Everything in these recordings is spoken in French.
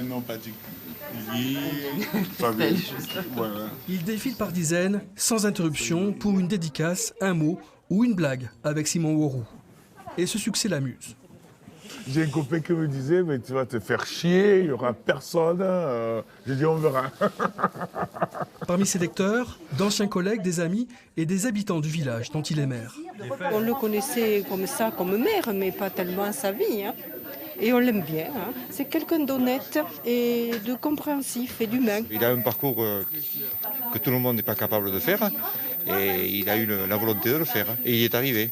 Non particulier. Voilà. Ils défilent par dizaines, sans interruption, pour une dédicace, un mot ou une blague avec Simon Worou. Et ce succès l'amuse. J'ai un copain qui me disait, mais tu vas te faire chier, il n'y aura personne. J'ai dit, on verra. Parmi ses lecteurs, d'anciens collègues, des amis et des habitants du village dont il est maire. On le connaissait comme ça, comme maire, mais pas tellement sa vie. Hein. Et on l'aime bien. Hein. C'est quelqu'un d'honnête et de compréhensif et d'humain. Il a un parcours que tout le monde n'est pas capable de faire. Et il a eu la volonté de le faire. Et il y est arrivé.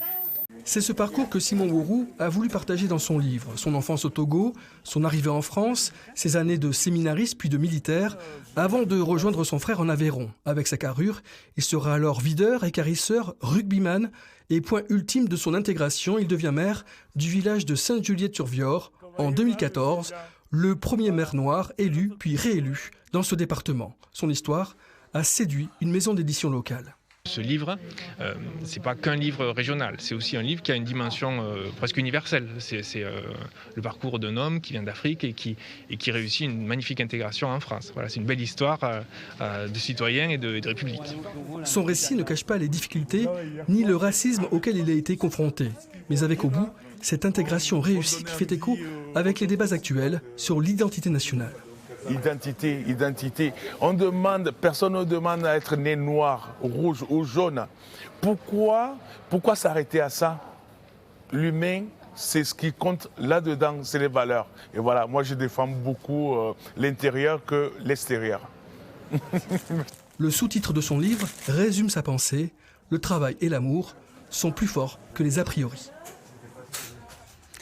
C'est ce parcours que Simon Worou a voulu partager dans son livre. Son enfance au Togo, son arrivée en France, ses années de séminariste puis de militaire, avant de rejoindre son frère en Aveyron. Avec sa carrure, il sera alors videur, équarrisseur, rugbyman. Et point ultime de son intégration, il devient maire du village de Sainte-Juliette-sur-Vior en 2014, le premier maire noir élu puis réélu dans ce département. Son histoire a séduit une maison d'édition locale. Ce livre, c'est pas qu'un livre régional, c'est aussi un livre qui a une dimension presque universelle. C'est le parcours d'un homme qui vient d'Afrique et qui réussit une magnifique intégration en France. Voilà, c'est une belle histoire de citoyens et de république. Son récit ne cache pas les difficultés ni le racisme auquel il a été confronté. Mais avec au bout, cette intégration réussie qui fait écho avec les débats actuels sur l'identité nationale. Identité. Personne ne demande à être né noir, rouge ou jaune. Pourquoi s'arrêter à ça? L'humain, c'est ce qui compte là-dedans, c'est les valeurs. Et voilà, moi je défends beaucoup l'intérieur que l'extérieur. Le sous-titre de son livre résume sa pensée. Le travail et l'amour sont plus forts que les a priori.